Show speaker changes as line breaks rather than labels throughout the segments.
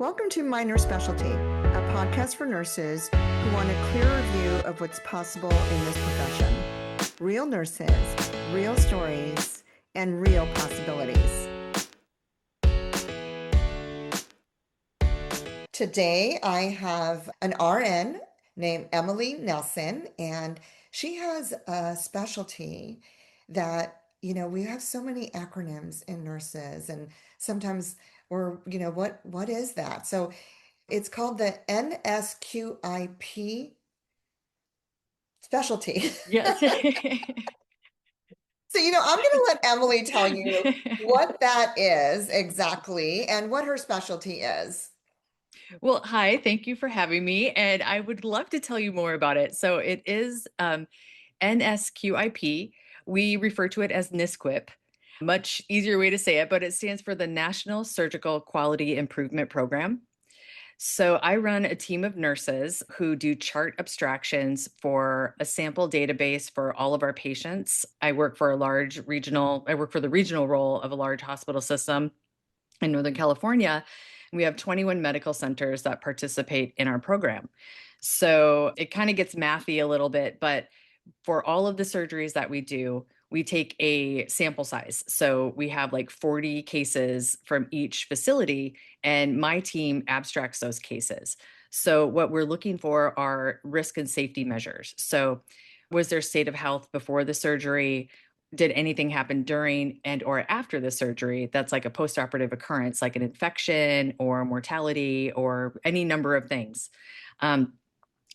Welcome to Minor Specialty, a podcast for nurses who want a clearer view of what's possible in this profession. Real nurses, real stories, and real possibilities. Today, I have an RN named Emily Nelson, and she has a specialty that, we have so many acronyms in nurses, and sometimes what is that? So it's called the NSQIP specialty.
Yes.
So, I'm going to let Emily tell you what that is exactly and what her specialty is.
Well, hi, thank you for having me. And I would love to tell you more about it. So it is NSQIP. We refer to it as NSQIP, much easier way to say it, but it stands for the National Surgical Quality Improvement Program. So I run a team of nurses who do chart abstractions for a sample database for all of our patients. I work for the regional role of a large hospital system in Northern California. We have 21 medical centers that participate in our program. So it kind of gets mathy a little bit, but for all of the surgeries that we do, we take a sample size. So we have like 40 cases from each facility, and my team abstracts those cases. So what we're looking for are risk and safety measures. So was their state of health before the surgery? Did anything happen during and or after the surgery that's like a postoperative occurrence, like an infection or mortality or any number of things? Um,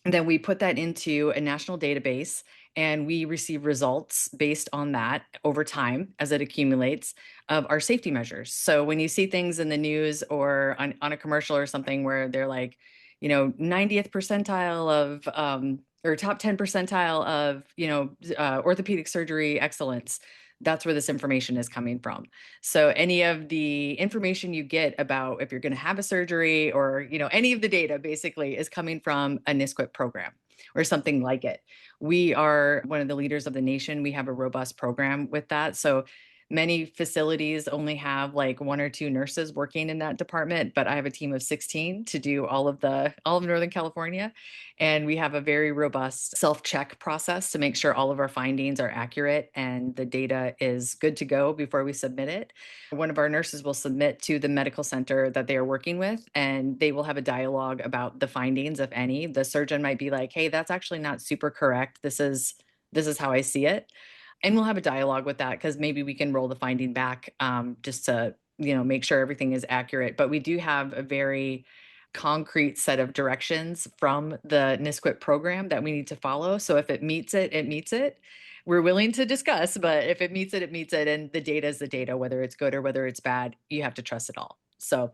and then we put that into a national database and we receive results based on that over time as it accumulates of our safety measures. So when you see things in the news or on a commercial or something where they're like, 90th percentile of or top 10 percentile of, orthopedic surgery excellence, that's where this information is coming from. So any of the information you get about if you're going to have a surgery or, any of the data basically is coming from a NSQIP program or something like it. We are one of the leaders of the nation. We have a robust program with that. So many facilities only have like one or two nurses working in that department, but I have a team of 16 to do all of Northern California. And we have a very robust self-check process to make sure all of our findings are accurate and the data is good to go before we submit it. One of our nurses will submit to the medical center that they are working with, and they will have a dialogue about the findings, if any. The surgeon might be like, hey, that's actually not super correct. This is how I see it. And we'll have a dialogue with that because maybe we can roll the finding back just to, make sure everything is accurate. But we do have a very concrete set of directions from the NSQIP program that we need to follow. So if it meets it, it meets it. We're willing to discuss, but if it meets it, it meets it. And the data is the data, whether it's good or whether it's bad, you have to trust it all. So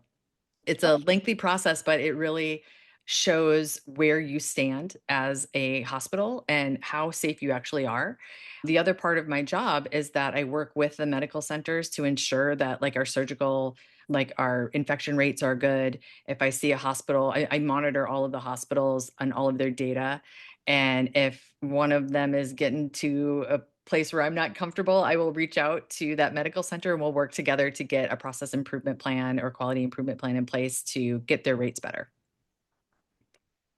it's a lengthy process, but it really shows where you stand as a hospital and how safe you actually are. The other part of my job is that I work with the medical centers to ensure that our infection rates are good. If I see a hospital, I monitor all of the hospitals and all of their data. And if one of them is getting to a place where I'm not comfortable, I will reach out to that medical center and we'll work together to get a process improvement plan or quality improvement plan in place to get their rates better.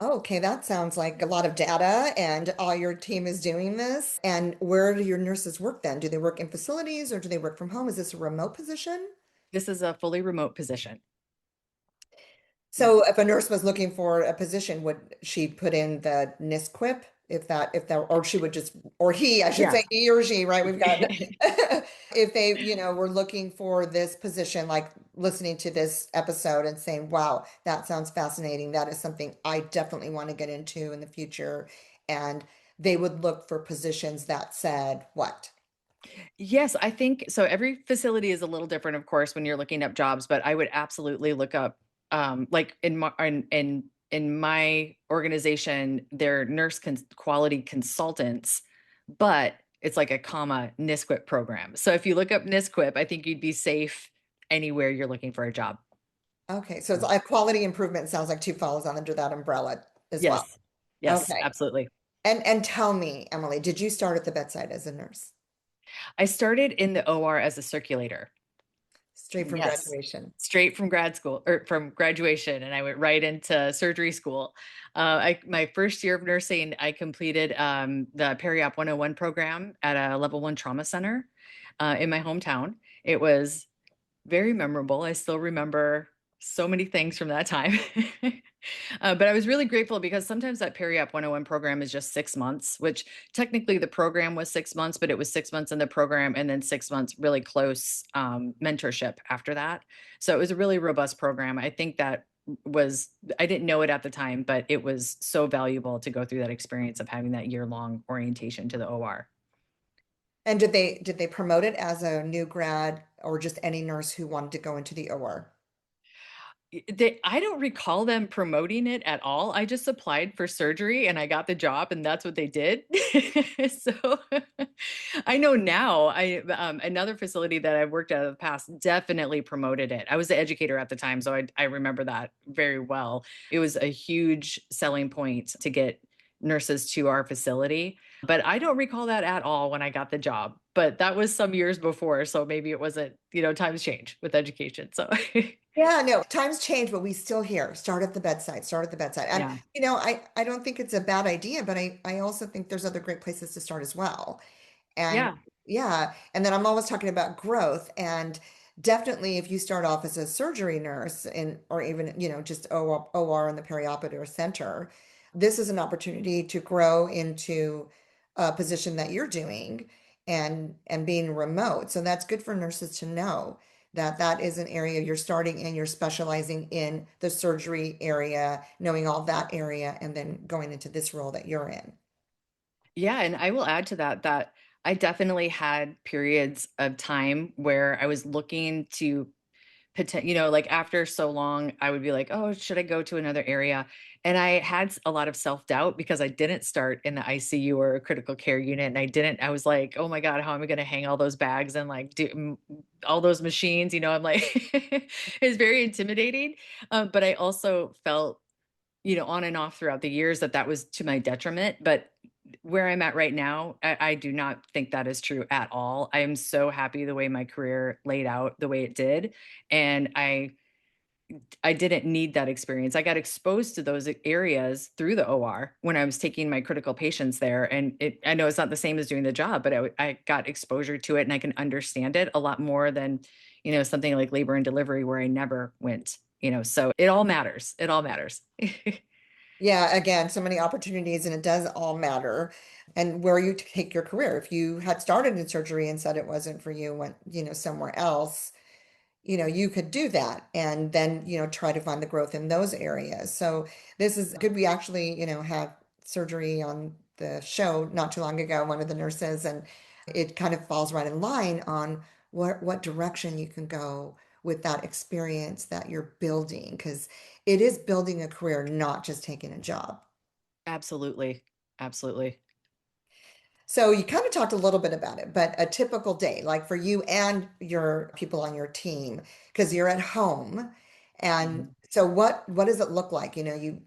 Okay, that sounds like a lot of data, and all your team is doing this. And where do your nurses work then? Do they work in facilities or do they work from home? Is this a remote position?
This is a fully remote position. Yeah.
So if a nurse was looking for a position, would she put in the NSQIP or she would just, or he, I should
Yeah.
say he or she, right? We've got, if they, were looking for this position, like listening to this episode and saying, wow, that sounds fascinating. That is something I definitely want to get into in the future. And they would look for positions that said what?
Yes, I think so. Every facility is a little different, of course, when you're looking up jobs, but I would absolutely look up, like in my organization, they're quality consultants, but it's like a comma NSQIP program. So if you look up NSQIP, I think you'd be safe anywhere you're looking for a job.
Okay, so it's like quality improvement sounds like two falls under that umbrella as well.
Yes, yes,
Okay.
absolutely.
And tell me, Emily, did you start at the bedside as a nurse?
I started in the OR as a circulator.
Straight from
Yes.
graduation.
Straight from grad school or from graduation, and I went right into surgery school. My first year of nursing, I completed the Peri-Op 101 program at a level one trauma center in my hometown. It was very memorable. I still remember so many things from that time. But I was really grateful because sometimes that Peri-Op 101 program is just 6 months, which technically the program was 6 months, but it was 6 months in the program and then 6 months really close mentorship after that. So it was a really robust program. I think that was, I didn't know it at the time, but it was so valuable to go through that experience of having that year-long orientation to the OR.
And did they promote it as a new grad or just any nurse who wanted to go into the OR?
I don't recall them promoting it at all. I just applied for surgery and I got the job and that's what they did. So I know now another facility that I've worked at in the past definitely promoted it. I was the educator at the time, so I remember that very well. It was a huge selling point to get nurses to our facility, but I don't recall that at all when I got the job. But that was some years before, so maybe it wasn't, times change with education. So
Yeah, no, times change, but we still hear start at the bedside, start at the bedside. And
yeah.
I don't think it's a bad idea, but I also think there's other great places to start as well. And
Yeah.
yeah, and then I'm always talking about growth. And definitely if you start off as a surgery nurse in or even, just OR in the perioperative center, this is an opportunity to grow into a position that you're doing and being remote. So that's good for nurses to know that that is an area you're starting and you're specializing in the surgery area, knowing all that area, and then going into this role that you're in.
Yeah, and I will add to that that I definitely had periods of time where I was looking to like after so long, I would be like, "Oh, should I go to another area?" And I had a lot of self-doubt because I didn't start in the ICU or a critical care unit, and I was like, "Oh my God, how am I gonna hang all those bags and like do all those machines?" I'm like, it's very intimidating. But I also felt on and off throughout the years that was to my detriment. But where I'm at right now, I do not think that is true at all. I am so happy the way my career laid out the way it did. And I didn't need that experience. I got exposed to those areas through the OR when I was taking my critical patients there. And I know it's not the same as doing the job, but I got exposure to it and I can understand it a lot more than, something like labor and delivery where I never went, so it all matters. It all matters.
Yeah, again, so many opportunities, and it does all matter. And where you take your career. If you had started in surgery and said it wasn't for you, went, somewhere else, you could do that and then, try to find the growth in those areas. So this is good. We actually, have surgery on the show not too long ago, one of the nurses, and it kind of falls right in line on what direction you can go with that experience that you're building, because it is building a career, not just taking a job.
Absolutely. Absolutely.
So you kind of talked a little bit about it, but a typical day, like for you and your people on your team, because you're at home. And
Mhm.
so what does it look like? You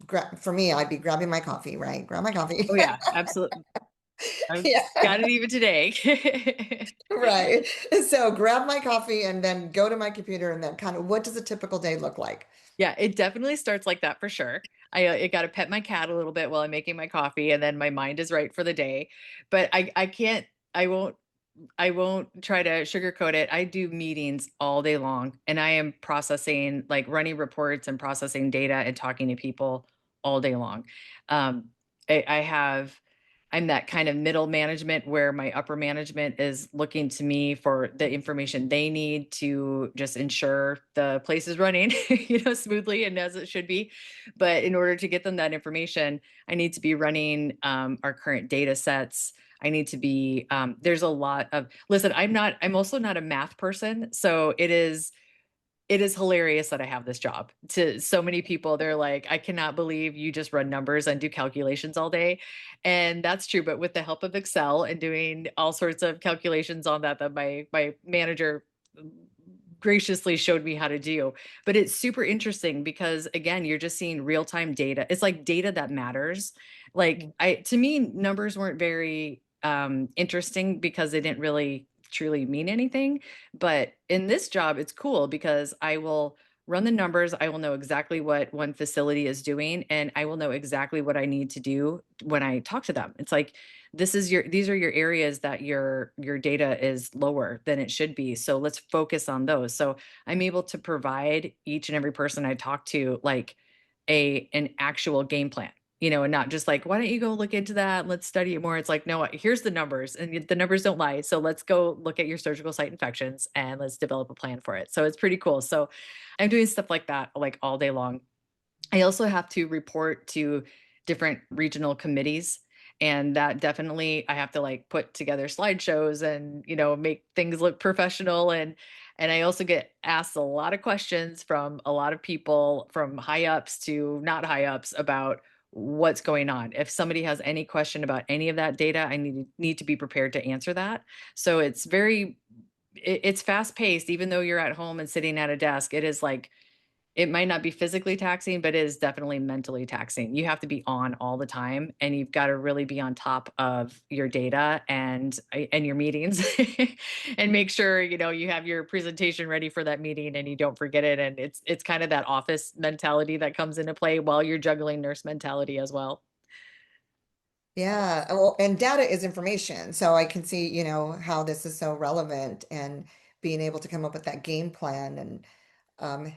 grab for me, I'd be grabbing my coffee, right? Grab my coffee.
Oh, yeah, absolutely. I've got
Yeah,
it even today.
right. So grab my coffee and then go to my computer and then kind of what does a typical day look like?
Yeah, it definitely starts like that for sure. I gotta pet my cat a little bit while I'm making my coffee, and then my mind is right for the day. But I can't I won't try to sugarcoat it. I do meetings all day long and I am processing, like running reports and processing data and talking to people all day long. Um, I have, I'm that kind of middle management where my upper management is looking to me for the information they need to just ensure the place is running, smoothly and as it should be. But in order to get them that information, I need to be running our current data sets. I need to be there's a lot of listen, I'm also not a math person. So it is hilarious that I have this job. To so many people, they're like, I cannot believe you just run numbers and do calculations all day. And that's true. But with the help of Excel and doing all sorts of calculations on that my manager graciously showed me how to do. But it's super interesting because again, you're just seeing real-time data. It's like data that matters. Like I to me, numbers weren't very interesting because they didn't really truly mean anything. But in this job, it's cool because I will run the numbers. I will know exactly what one facility is doing, and I will know exactly what I need to do when I talk to them. It's like, these are your areas that your data is lower than it should be. So let's focus on those. So I'm able to provide each and every person I talk to like an actual game plan, and not just like, why don't you go look into that? Let's study it more. It's like, no, here's the numbers, and the numbers don't lie. So let's go look at your surgical site infections and let's develop a plan for it. So it's pretty cool. So I'm doing stuff like that like all day long. I also have to report to different regional committees, and that definitely I have to like put together slideshows and, make things look professional, and I also get asked a lot of questions from a lot of people from high ups to not high ups about what's going on. If somebody has any question about any of that data, I need to be prepared to answer that. So it's fast paced even though you're at home and sitting at a desk. It is like it might not be physically taxing, but it is definitely mentally taxing. You have to be on all the time, and you've got to really be on top of your data and your meetings, and make sure you have your presentation ready for that meeting and you don't forget it. And it's kind of that office mentality that comes into play while you're juggling nurse mentality as well.
Yeah, well, and data is information. So I can see, how this is so relevant and being able to come up with that game plan and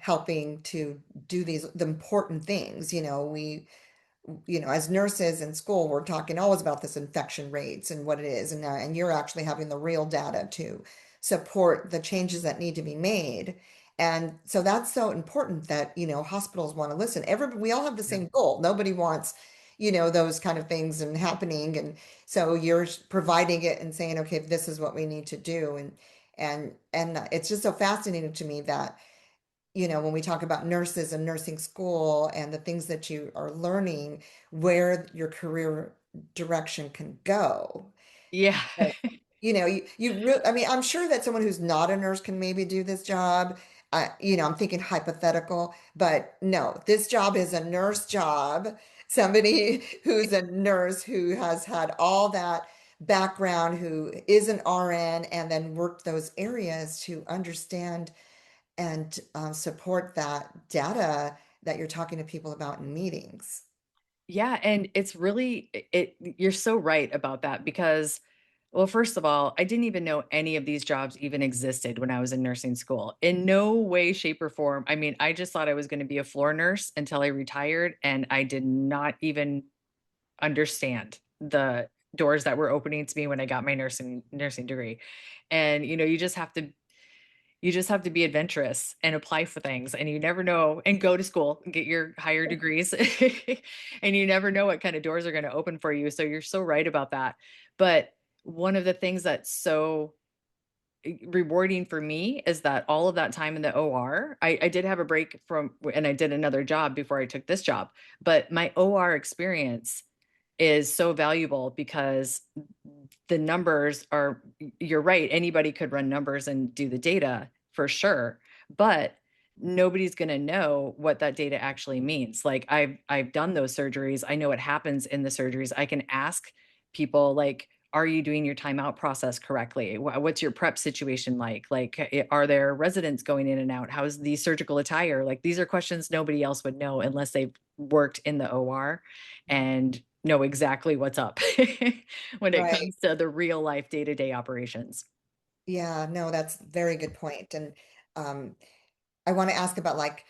helping to do the important things. As nurses in school, we're talking always about this infection rates and what it is, and you're actually having the real data to support the changes that need to be made. And so that's so important that, hospitals want to listen. We all have the
Yeah.
same goal. Nobody wants, those kind of things and happening. And so you're providing it and saying, okay, this is what we need to do. And it's just so fascinating to me that when we talk about nurses and nursing school and the things that you are learning, where your career direction can go.
Yeah.
But, I mean, I'm sure that someone who's not a nurse can maybe do this job. I'm thinking hypothetical, but no, this job is a nurse job. Somebody who's a nurse who has had all that background, who is an RN, and then worked those areas to understand and support that data that you're talking to people about in meetings.
Yeah, and it's really you're so right about that because, well, first of all, I didn't even know any of these jobs even existed when I was in nursing school. In no way, shape, or form. I mean, I just thought I was going to be a floor nurse until I retired, and I did not even understand the doors that were opening to me when I got my nursing degree. And you just have to be adventurous and apply for things, and you never know, and go to school and get your higher degrees. And you never know what kind of doors are going to open for you. So you're so right about that. But one of the things that's so rewarding for me is that all of that time in the OR, I did have a break and I did another job before I took this job, but my OR experience is so valuable because the numbers are, you're right, anybody could run numbers and do the data for sure, but nobody's going to know what that data actually means. Like I've done those surgeries. I know what happens in the surgeries. I can ask people like, are you doing your timeout process correctly? What's your prep situation like? Like, are there residents going in and out? How's the surgical attire? Like, these are questions nobody else would know unless they've worked in the OR and know exactly what's up when it
Right.
comes to the real life day-to-day operations.
Yeah, no, that's a very good point. And um, I want to ask about like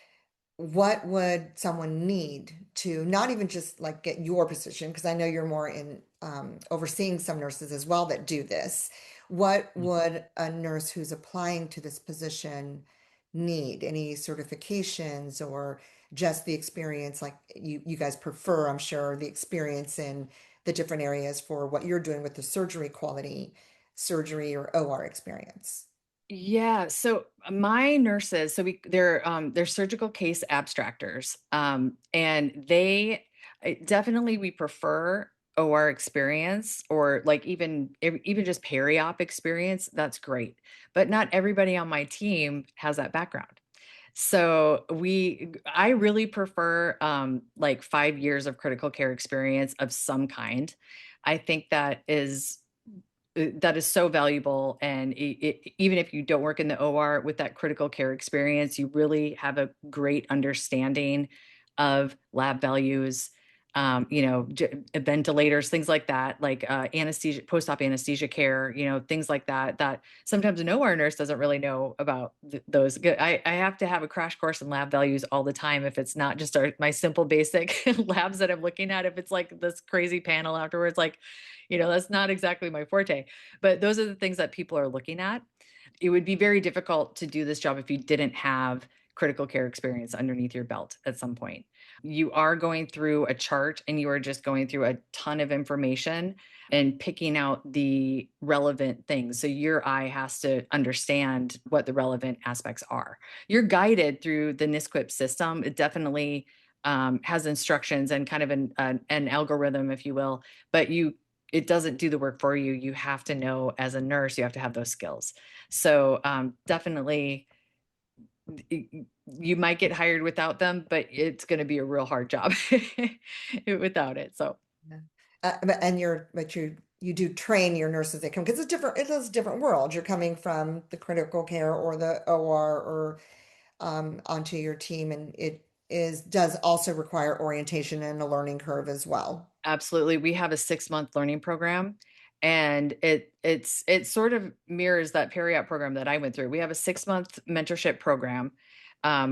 what would someone need to not even just like get your position, because I know you're more in overseeing some nurses as well that do this. What would a nurse who's applying to this position need? Any certifications or just the experience like you guys prefer, I'm sure, the experience in the different areas for what you're doing with the surgery quality, surgery or OR experience?
Yeah, so my nurses, so they're surgical case abstractors. And definitely we prefer OR experience, or like even just peri-op experience, that's great. But not everybody on my team has that background. So I really prefer like 5 years of critical care experience of some kind. I think that is that is so valuable. And even if you don't work in the OR with that critical care experience, you really have a great understanding of lab values, ventilators, things like that, like anesthesia, post-op anesthesia care, things like that, that sometimes an OR nurse doesn't really know about those. I have to have a crash course in lab values all the time. If it's not just my simple basic labs that I'm looking at, if it's like this crazy panel afterwards, like, that's not exactly my forte. But those are the things that people are looking at. It would be very difficult to do this job if you didn't have critical care experience underneath your belt at some point. You are going through a chart and you are just going through a ton of information and picking out the relevant things. So your eye has to understand what the relevant aspects are. You're guided through the NSQIP system. It definitely has instructions and kind of an algorithm, if you will, but it doesn't do the work for you. You have to know, as a nurse, you have to have those skills. So definitely you might get hired without them, but it's going to be a real hard job without it. So
Yeah. And you do train your nurses that come because it is a different world. You're coming from the critical care or the OR or onto your team, and does also require orientation and a learning curve as well.
absolutely. We have a 6-month learning program, and it sort of mirrors that Periop program that I went through. We have a 6-month mentorship program,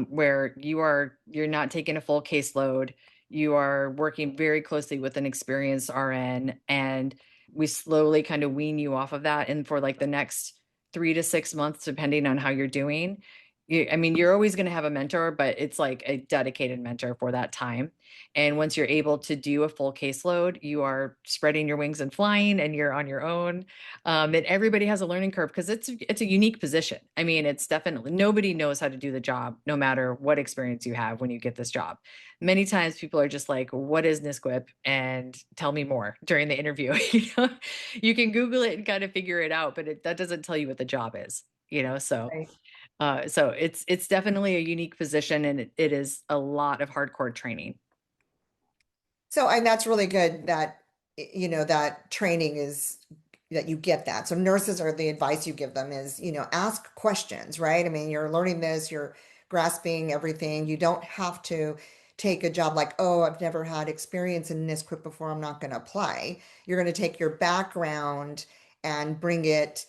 where you're not taking a full caseload. You are working very closely with an experienced RN, and we slowly kind of wean you off of that. And for like the next 3 to 6 months, depending on how you're doing, I mean, you're always going to have a mentor, but it's like a dedicated mentor for that time. And once you're able to do a full caseload, you are spreading your wings and flying, and you're on your own. And everybody has a learning curve because it's a unique position. I mean, it's definitely nobody knows how to do the job, no matter what experience you have when you get this job. Many times people are just like, "What is NSQIP?" and tell me more during the interview. You can Google it and kind of figure it out, but that doesn't tell you what the job is.
Right.
So it's definitely a unique position, and it is a lot of hardcore training.
So, and that's really good that, that training is that you get that. So nurses are the advice you give them is, ask questions, right? I mean, you're learning this, you're grasping everything. You don't have to take a job like, oh, I've never had experience in NISQUIP before, I'm not going to apply. You're going to take your background and bring it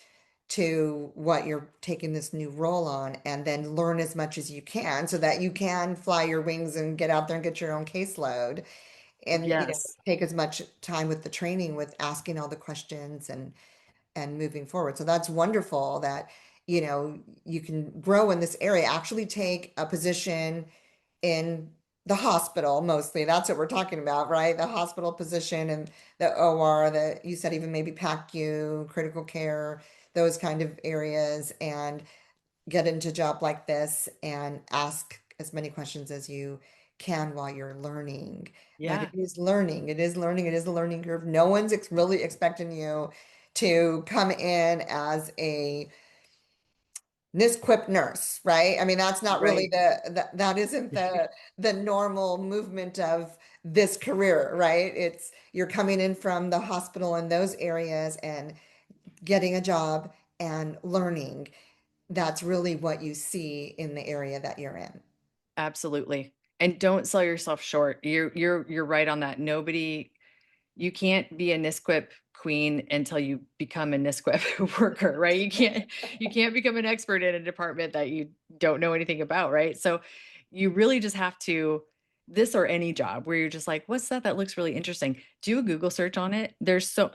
to what you're taking this new role on, and then learn as much as you can so that you can fly your wings and get out there and get your own caseload, and
Yes.
take as much time with the training with asking all the questions and moving forward. So that's wonderful that you can grow in this area, actually take a position in the hospital. Mostly that's what we're talking about, right? The hospital position and the OR, that you said, even maybe PACU, critical care, those kind of areas, and get into a job like this and ask as many questions as you can while you're learning. But
Yeah.
it is learning, it is learning, it is a learning curve. No one's really expecting you to come in as a NISQUIP nurse, right? I mean, that's not really
Right.
that isn't the normal movement of this career, right? It's you're coming in from the hospital in those areas and getting a job and learning. That's really what you see in the area that you're in.
Absolutely. And don't sell yourself short. You're right on that. You can't be a NSQIP queen until you become a NSQIP worker, right? You can't become an expert in a department that you don't know anything about, right? So you really just have to, this or any job where you're just like, what's that looks really interesting? Do a Google search on it. There's so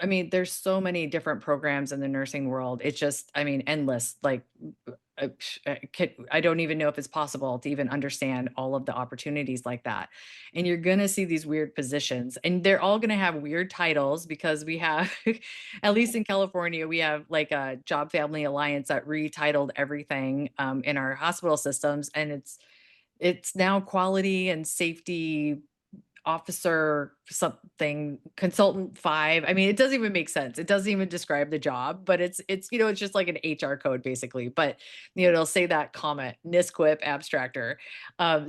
many different programs in the nursing world. It's just, I mean, endless. Like I don't even know if it's possible to even understand all of the opportunities like that. And you're going to see these weird positions, and they're all going to have weird titles because we have, at least in California, we have like a Job Family Alliance that retitled everything in our hospital systems. And it's now quality and safety officer something, consultant 5. I mean, it doesn't even make sense. It doesn't even describe the job, but it's it's just like an HR code basically. But it'll say that comment, NSQIP abstractor.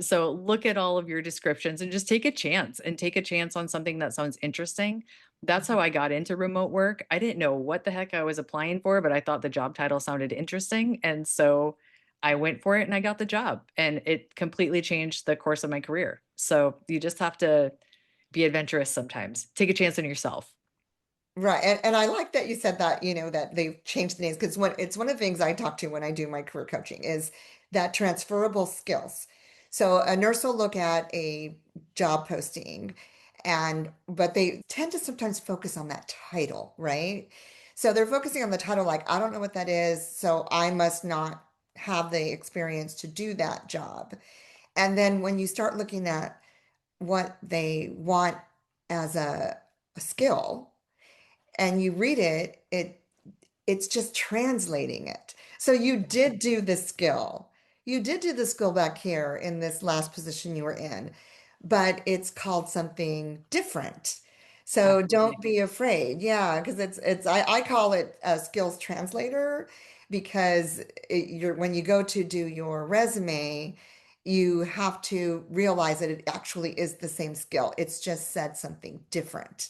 So look at all of your descriptions and just take a chance and take a chance on something that sounds interesting. That's how I got into remote work. I didn't know what the heck I was applying for, but I thought the job title sounded interesting. And so I went for it and I got the job, and it completely changed the course of my career. So you just have to be adventurous sometimes. Take a chance on yourself.
Right. And I like that you said that, that they've changed the names because it's one of the things I talk to when I do my career coaching is that transferable skills. So a nurse will look at a job posting but they tend to sometimes focus on that title, right? So they're focusing on the title like, I don't know what that is, so I must not have the experience to do that job. And then when you start looking at what they want as a skill, and you read it, it's just translating it. So you did do the skill. You did do the skill back here in this last position you were in, but it's called something different. So don't
Absolutely.
be afraid. Yeah, because I call it a skills translator because when you go to do your resume, you have to realize that it actually is the same skill. It's just said something different.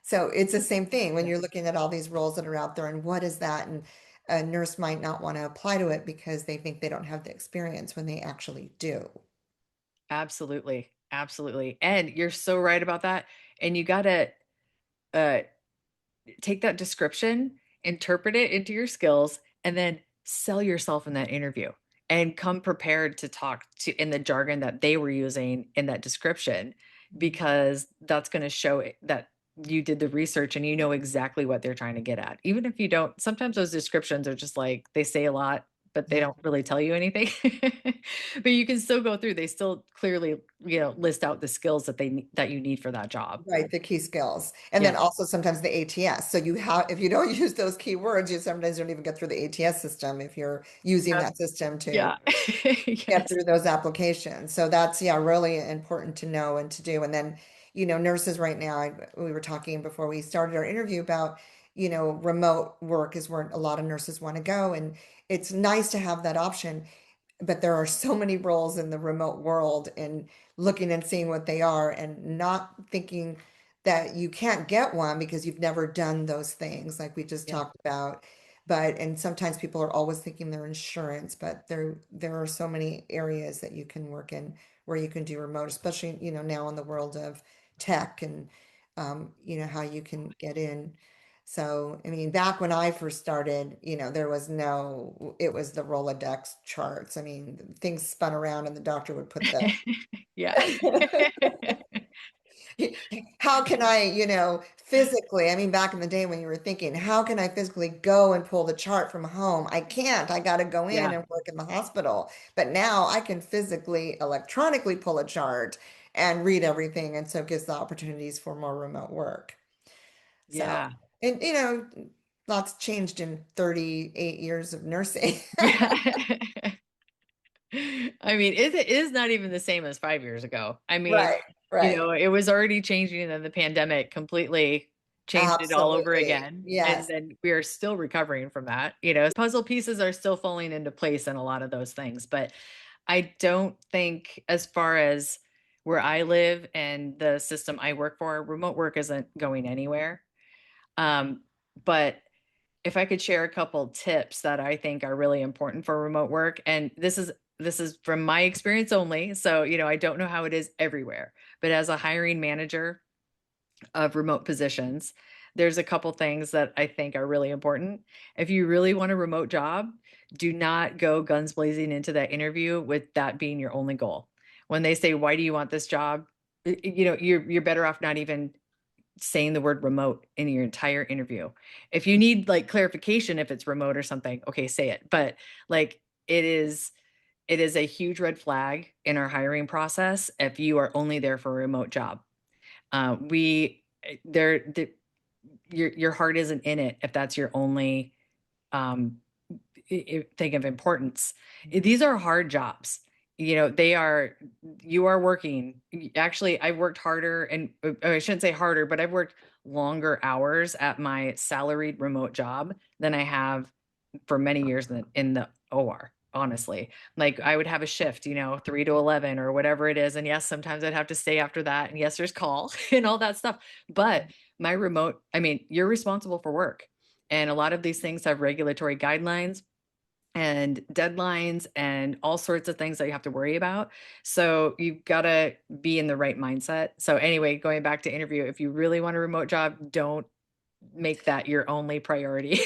So it's the same thing when you're looking at all these roles that are out there and what is that? And a nurse might not want to apply to it because they think they don't have the experience when they actually do.
Absolutely. Absolutely. And you're so right about that. And you got to uh take that description, interpret it into your skills, and then sell yourself in that interview and come prepared to talk to in the jargon that they were using in that description, because that's going to show that you did the research and you know exactly what they're trying to get at. Even if you don't, sometimes those descriptions are just like they say a lot, but they
Yeah.
don't really tell you anything. But you can still go through. They still clearly, list out the skills that you need for that job.
Right, the key skills. And then
Yeah.
also sometimes the ATS. So you have, if you don't use those keywords, you sometimes don't even get through the ATS system if you're using that system to
Yeah.
get
Yes.
through those applications. So that's, yeah, really important to know and to do. And then, nurses right now, we were talking before we started our interview about, remote work is where a lot of nurses want to go. And it's nice to have that option, but there are so many roles in the remote world and looking and seeing what they are and not thinking that you can't get one because you've never done those things like we just
Yeah.
talked about. But and sometimes people are always thinking their insurance, but there are so many areas that you can work in where you can do remote, especially now in the world of tech and how you can get in. So, I mean, back when I first started, there was it was the Rolodex charts. I mean, things spun around and the doctor would put the,
Yeah.
how can I, physically, I mean, back in the day when you were thinking, how can I physically go and pull the chart from home? I can't. I got to go in
Yeah.
and work in the hospital. But now I can physically, electronically pull a chart and read everything. And so it gives the opportunities for more remote work. So,
Yeah.
and lots changed in 38 years of nursing.
Yeah. I mean, it is not even the same as 5 years ago. I mean,
Right, right.
it was already changing, and then the pandemic completely changed it all over
Absolutely.
again, and
Yes.
then we are still recovering from that. Puzzle pieces are still falling into place in a lot of those things, but I don't think, as far as where I live and the system I work for, remote work isn't going anywhere. Um, but if I could share a couple tips that I think are really important for remote work, and this is from my experience only, so I don't know how it is everywhere, but as a hiring manager of remote positions, there's a couple things that I think are really important. If you really want a remote job, do not go guns blazing into that interview with that being your only goal. When they say, "Why do you want this job?" You're better off not even saying the word remote in your entire interview. If you need like clarification if it's remote or something, okay, say it. But like it is a huge red flag in our hiring process if you are only there for a remote job. We there the, your heart isn't in it if that's your only um thing of importance. These are hard jobs. you are working. Actually, I've worked harder and I shouldn't say harder, but I've worked longer hours at my salaried remote job than I have for many years in the OR, honestly. Like I would have a shift, 3 to 11 or whatever it is. And yes, sometimes I'd have to stay after that. And yes, there's call and all that stuff. But my remote, I mean, you're responsible for work. And a lot of these things have regulatory guidelines and deadlines and all sorts of things that you have to worry about. So you've got to be in the right mindset. So anyway, going back to interview, if you really want a remote job, don't make that your only priority.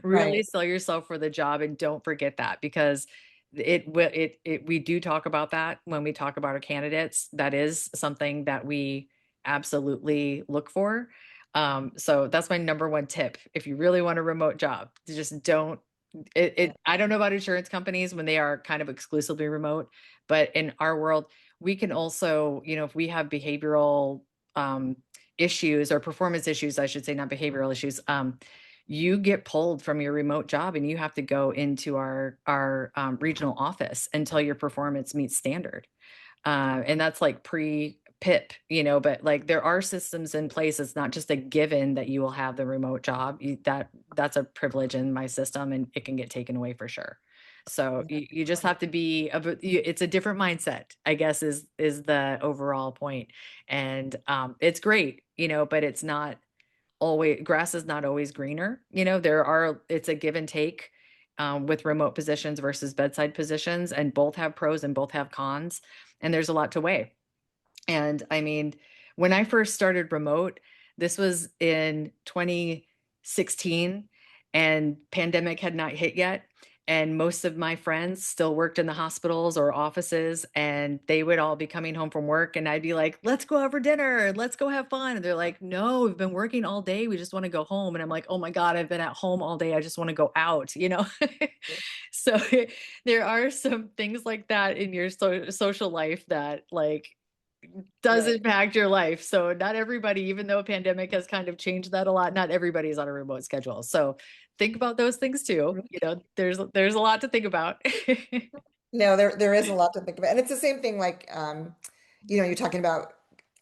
Really
Right.
sell yourself for the job and don't forget that because we do talk about that when we talk about our candidates. That is something that we absolutely look for. So that's my number one tip. If you really want a remote job, just don't I don't know about insurance companies when they are kind of exclusively remote, but in our world, we can also, if we have behavioral um, issues or performance issues, I should say, not behavioral issues, you get pulled from your remote job and you have to go into our regional office until your performance meets standard. And that's like pre PIP, but like there are systems in place. It's not just a given that you will have the remote job. That's a privilege in my system and it can get taken away for sure. So you just have to be it's a different mindset, I guess is the overall point. And it's great, but it's not always grass is not always greener. It's a give and take with remote positions versus bedside positions, and both have pros and both have cons. And there's a lot to weigh. And I mean, when I first started remote, this was in 2016 and pandemic had not hit yet. And most of my friends still worked in the hospitals or offices, and they would all be coming home from work. And I'd be like, let's go out for dinner. Let's go have fun. And they're like, no, we've been working all day. We just want to go home. And I'm like, oh my God, I've been at home all day. I just want to go out. So there are some things like that in your social life that like does
Right.
impact your life. So not everybody, even though a pandemic has kind of changed that a lot, not everybody's on a remote schedule. So think about those things too. There's a lot to think about.
No, there is a lot to think about. And it's the same thing like you're talking about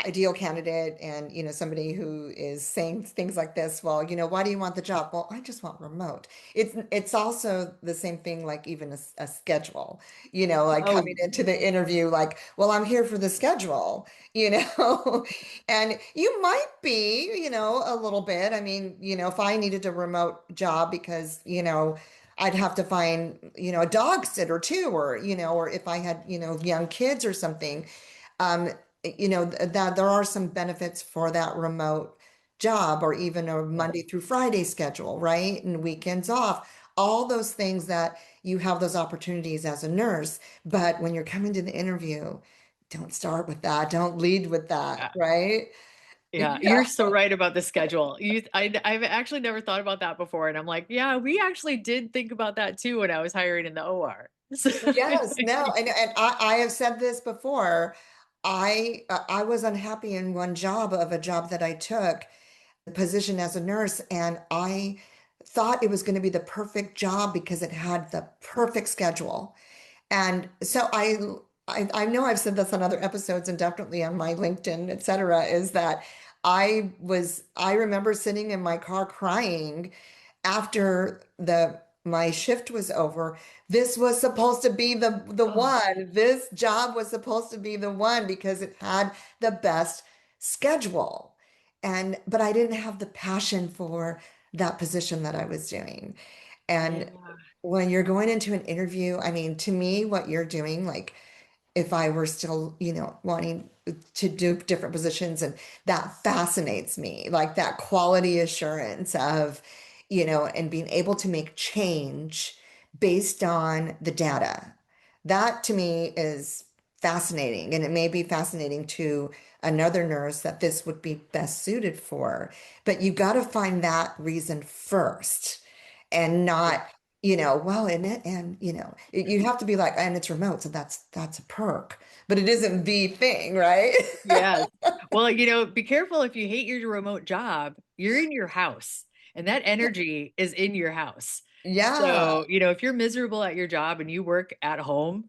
ideal candidate and somebody who is saying things like this, well, why do you want the job? Well, I just want remote. It's also the same thing like even a schedule, like
Oh,
coming into the interview like, well, I'm here for the schedule, you know. And you might be, a little bit. I mean, if I needed a remote job because, I'd have to find, a dog sitter too, or if I had, young kids or something, um, that there are some benefits for that remote job or even a Monday through Friday schedule, right? And weekends off, all those things that you have those opportunities as a nurse. But when you're coming to the interview, don't start with that. Don't lead with that,
yeah.
right?
Yeah, you're so right about the schedule. I've actually never thought about that before, and I'm like, yeah, we actually did think about that too when I was hiring in the OR. So,
Yes, no, and I have said this before. I was unhappy in one job of a job that I took, the position as a nurse, and I thought it was going to be the perfect job because it had the perfect schedule. And so I know I've said this on other episodes and definitely on my LinkedIn, et cetera, is that I remember sitting in my car crying after the my shift was over. This was supposed to be the
oh,
one. This job was supposed to be the one because it had the best schedule. And but I didn't have the passion for that position that I was doing. And
yeah,
when you're going into an interview, I mean, to me, what you're doing, like if I were still, wanting to do different positions, and that fascinates me, like that quality assurance of, and being able to make change based on the data. That to me is fascinating, and it may be fascinating to another nurse that this would be best suited for, but you got to find that reason first and
yeah.
not well, in it, and you have to be like, and it's remote, so that's a perk, but it isn't the thing, right?
Yes. Well, be careful if you hate your remote job, you're in your house and that energy is in your house.
Yeah,
So, if you're miserable at your job and you work at home,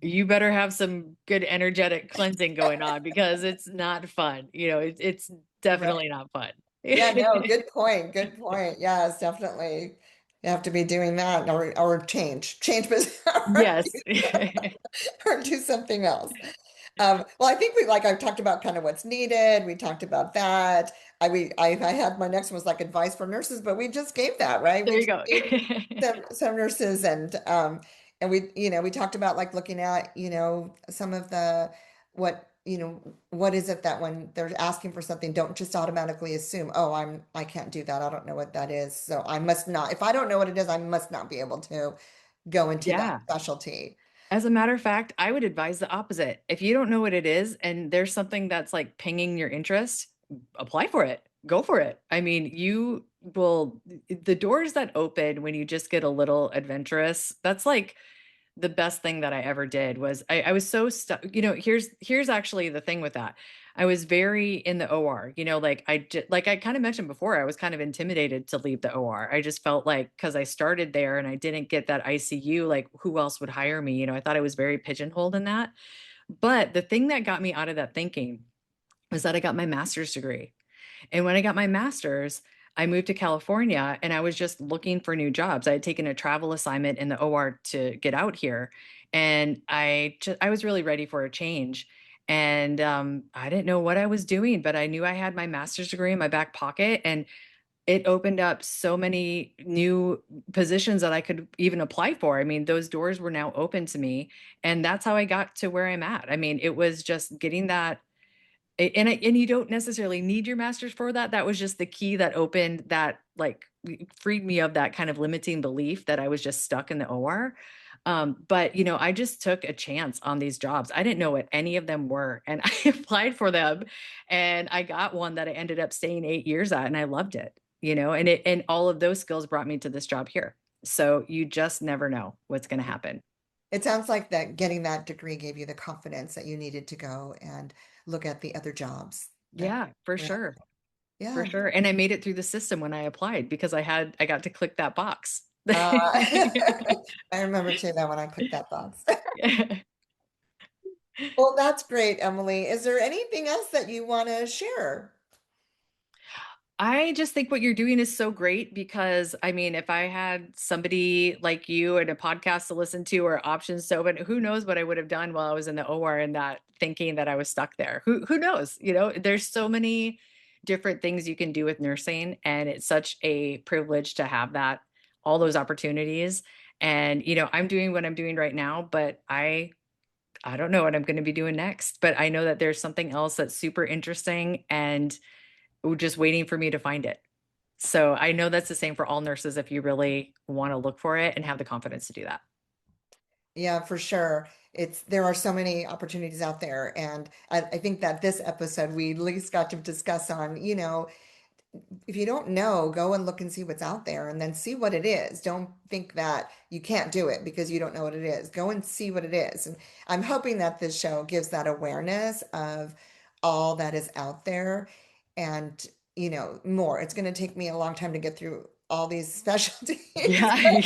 You better have some good energetic cleansing going on because it's not fun. It's
Right.
definitely not fun.
Yeah, no, good point. Good point. Yes, definitely. You have to be doing that or change business
Yes.
or do something else. Well, I think like I've talked about kind of what's needed. We talked about that. I had my next one was like advice for nurses, but we just gave that, right?
There
We
you
just
go.
gave some nurses and we we talked about like looking at some of the what what is it that when they're asking for something, don't just automatically assume, oh, I can't do that. I don't know what that is, so I must not. If I don't know what it is, I must not be able to go into that
Yeah.
specialty.
As a matter of fact, I would advise the opposite. If you don't know what it is and there's something that's like pinging your interest, apply for it. Go for it. I mean, you will, the doors that open when you just get a little adventurous, that's like the best thing that I ever did was I was so stuck. Here's actually the thing with that. I was very in the OR, like like I kind of mentioned before, I was kind of intimidated to leave the OR. I just felt like because I started there and I didn't get that ICU, like who else would hire me? I thought I was very pigeonholed in that. But the thing that got me out of that thinking was that I got my master's degree. And when I got my master's, I moved to California and I was just looking for new jobs. I had taken a travel assignment in the OR to get out here, and I was really ready for a change. And I didn't know what I was doing, but I knew I had my master's degree in my back pocket, and it opened up so many new positions that I could even apply for. I mean, those doors were now open to me, and that's how I got to where I'm at. I mean, it was just getting that and you don't necessarily need your master's for that. That was just the key that opened that, like, freed me of that kind of limiting belief that I was just stuck in the OR. But I just took a chance on these jobs. I didn't know what any of them were, and I applied for them, and I got one that I ended up staying 8 years at, and I loved it. And all of those skills brought me to this job here. So you just never know what's going to happen.
It sounds like that getting that degree gave you the confidence that you needed to go and look at the other jobs that
Yeah, for
were out
sure.
there.
For
Yeah.
sure, and I made it through the system when I applied because I got to click that box.
Uh, I remember too that when I clicked that box.
Yeah.
Well, that's great, Emily. Is there anything else that you want to share?
I just think what you're doing is so great because I mean, if I had somebody like you and a podcast to listen to or options to open, who knows what I would have done while I was in the OR and that thinking that I was stuck there. Who knows? There's so many different things you can do with nursing, and it's such a privilege to have all those opportunities. And I'm doing what I'm doing right now, but I don't know what I'm going to be doing next, but I know that there's something else that's super interesting and just waiting for me to find it. So I know that's the same for all nurses if you really want to look for it and have the confidence to do that.
Yeah, for sure. There are so many opportunities out there, and I think that this episode we at least got to discuss on, if you don't know, go and look and see what's out there and then see what it is. Don't think that you can't do it because you don't know what it is. Go and see what it is. And I'm hoping that this show gives that awareness of all that is out there and, more. It's going to take me a long time to get through all these specialties,
Yeah,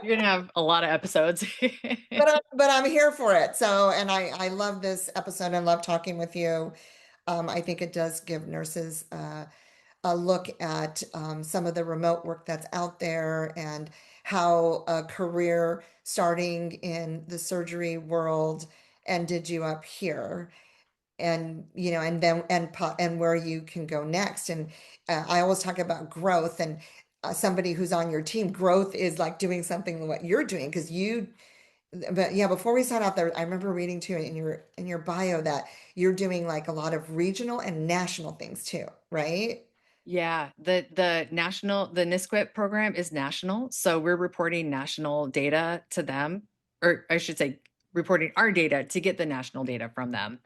you're gonna have a lot of episodes.
but I'm here for it. So, and I love this episode. I love talking with you. I think it does give nurses a look at some of the remote work that's out there and how a career starting in the surgery world ended you up here and and then and where you can go next. And I always talk about growth, and somebody who's on your team, growth is like doing something what you're doing because you but yeah, before we sign off there, I remember reading too in your bio that you're doing like a lot of regional and national things too, right?
Yeah, the NSQIP program is national, so we're reporting national data to them, or I should say, reporting our data to get the national data from them.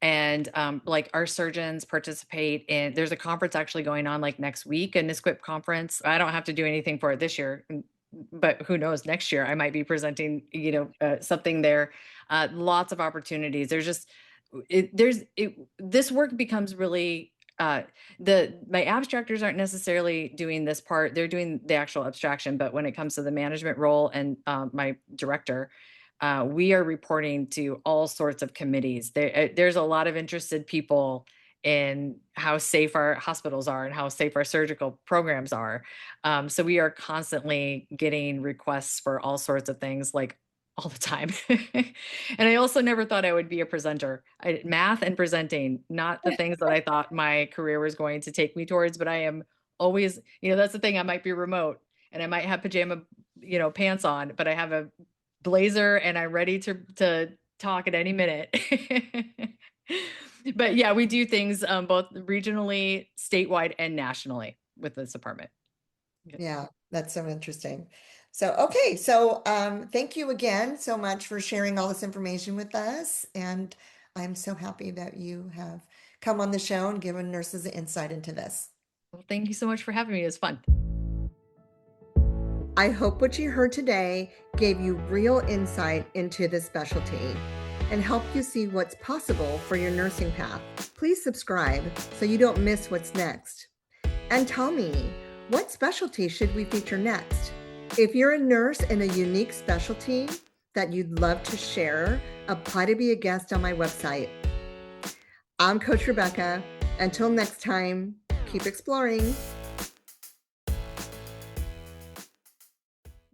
And like our surgeons participate in, there's a conference actually going on like next week, a NSQIP conference. I don't have to do anything for it this year, but who knows, next year I might be presenting, something there. Lots of opportunities. This work becomes really, my abstractors aren't necessarily doing this part. They're doing the actual abstraction, but when it comes to the management role and my director, we are reporting to all sorts of committees. There's a lot of interested people in how safe our hospitals are and how safe our surgical programs are. So we are constantly getting requests for all sorts of things, like all the time. And I also never thought I would be a presenter. Math and presenting, not the things that I thought my career was going to take me towards, but I am always, that's the thing. I might be remote and I might have pajama, pants on, but I have a blazer and I'm ready to talk at any minute. But yeah, we do things both regionally, statewide, and nationally with this department. Yeah.
Yeah, that's so interesting. So, okay, so thank you again so much for sharing all this information with us. And I'm so happy that you have come on the show and given nurses an insight into this.
Well, thank you so much for having me. It was fun.
I hope what you heard today gave you real insight into this specialty and helped you see what's possible for your nursing path. Please subscribe so you don't miss what's next. And tell me, what specialty should we feature next? If you're a nurse in a unique specialty that you'd love to share, apply to be a guest on my website. I'm Coach Rebecca. Until next time, keep exploring.